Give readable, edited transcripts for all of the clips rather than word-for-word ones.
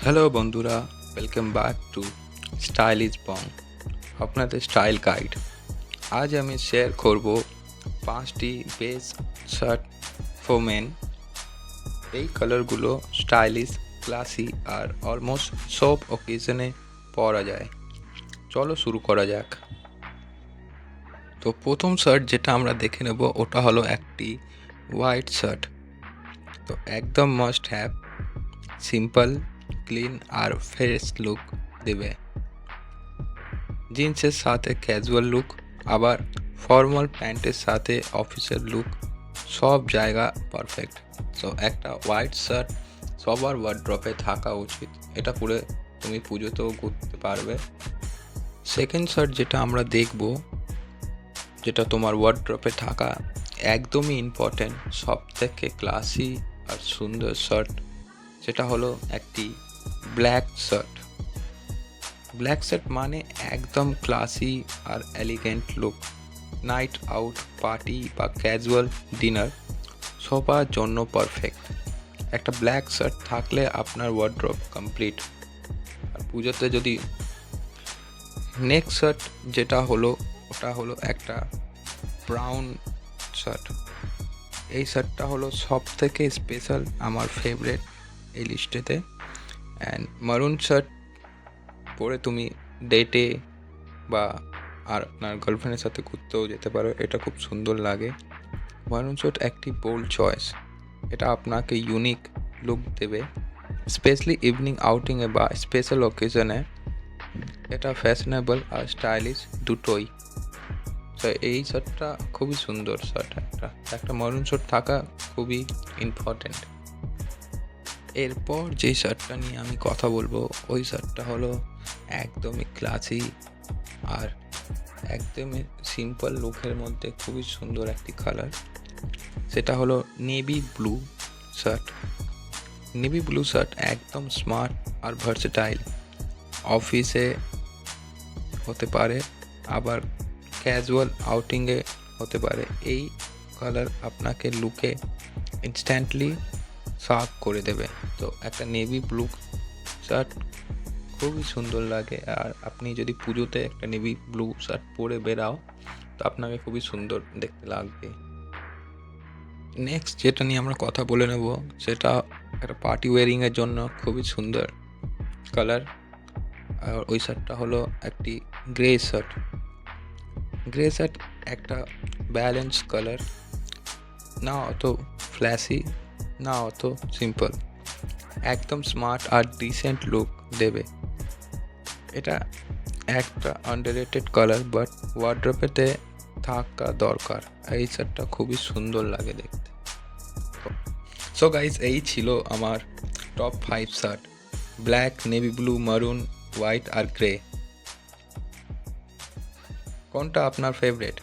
Hello বন্ধুরা, welcome back to stylish বং, আপনাদের style guide. আজ আমি শেয়ার করব 5টি বেস্ট শার্ট ফর মেন। এই কালারগুলো স্টাইলিশ, ক্লাসি আর অলমোস্ট সব অকেশনে পরা যায়। চলো শুরু করা যাক। তো প্রথম শার্ট যেটা আমরা দেখে নেব ওটা হলো একটি হোয়াইট শার্ট। তো একদম মাস্ট হ্যাভ, সিম্পল, ক্লিন আর ফ্রেশ লুক দেবে। জিন্সের সাথে ক্যাজুয়াল লুক, আবার ফর্মাল প্যান্টের সাথে অফিসের লুক, সব জায়গা পারফেক্ট। সো একটা হোয়াইট শার্ট সবার ওয়ার্ড্রপে থাকা উচিত। এটা পরে তুমি পুজোতেও ঘুরতে পারবে। সেকেন্ড শার্ট যেটা আমরা দেখব, যেটা তোমার ওয়ার্ড্রপে থাকা একদমই ইম্পর্ট্যান্ট, সব থেকে ক্লাসি আর সুন্দর শার্ট, সেটা হলো একটি ব্ল্যাক শার্ট। ব্ল্যাক শার্ট মানে একদম ক্লাসি আর elegant look. Night out, party বা ক্যাজুয়াল ডিনার সবার জন্য পারফেক্ট। একটা ব্ল্যাক শার্ট থাকলে আপনার ওয়ার্ড্রপ কমপ্লিট। আর পুজোতে যদি নেক্সট শার্ট যেটা হলো, ওটা হলো একটা ব্রাউন শার্ট। এই শার্টটা হলো সব থেকে স্পেশাল, আমার ফেভারেট এই লিস্টেতে। অ্যান্ড মারুন শার্ট পরে তুমি ডেটে বা আর আপনার গার্লফ্রেন্ডের সাথে ঘুরতেও যেতে পারো, এটা খুব সুন্দর লাগে। মারুন শার্ট একটি বোল্ড চয়েস, এটা আপনাকে ইউনিক লুক দেবে, স্পেশালি ইভিনিং আউটিংয়ে বা স্পেশাল অকেশনে। এটা ফ্যাশনেবল আর স্টাইলিশ দুটোই। তো এই শার্টটা খুবই সুন্দর শার্ট। একটা মারুন শার্ট থাকা খুবই ইম্পর্ট্যান্ট। এরপর যে শার্টটা নিয়ে আমি কথা বলবো, ওই শার্টটা হলো একদমই ক্লাসি আর একদমই সিম্পল লুকের মধ্যে খুবই সুন্দর একটি কালার। সেটা হলো navy blue shirt. Navy blue shirt একদম স্মার্ট আর ভার্সেটাইল। অফিসে হতে পারে, আবার ক্যাজুয়াল আউটিংয়ে হতে পারে। এই কালার আপনাকে লুকে ইনস্ট্যান্টলি শার্প করে দেবে। তো একটা নেভি ব্লু শার্ট খুবই সুন্দর লাগে। আর আপনি যদি পুজোতে একটা নেভি ব্লু শার্ট পরে বেরাও, তো আপনাকে খুবই সুন্দর দেখতে লাগবে। নেক্সট যেটা নিয়ে আমরা কথা বলে নেব, সেটা একটা পার্টি ওয়ারিংয়ের জন্য খুবই সুন্দর কালার। আর ওই শার্টটা হলো একটি গ্রে শার্ট। গ্রে শার্ট একটা ব্যালেন্স কালার, না অত ফ্ল্যাশি, না অত সিম্পল, একদম স্মার্ট আর ডিসেন্ট লুক দেবে। এটা একটা আন্ডাররেটেড কালার, বাট ওয়ার্ড্রপেতে থাকা দরকার। এই শার্টটা খুবই সুন্দর লাগে দেখতে। সো গাইস, এই ছিল আমার top 5 shirt: black, navy blue, মারুন, হোয়াইট আর গ্রে। কোনটা আপনার ফেভারিট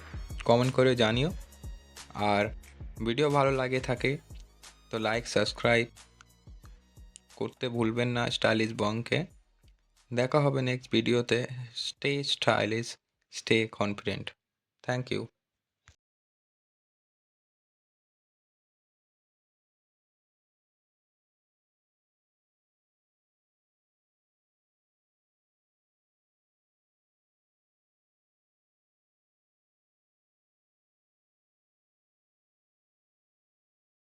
কমেন্ট করে জানিও। আর ভিডিও ভালো লাগে থাকে তো লাইক, সাবস্ক্রাইব করতে ভুলবেন না স্টাইলিশ বংকে। দেখা হবে নেক্সট ভিডিওতে। Stay stylish, stay confident. Thank you.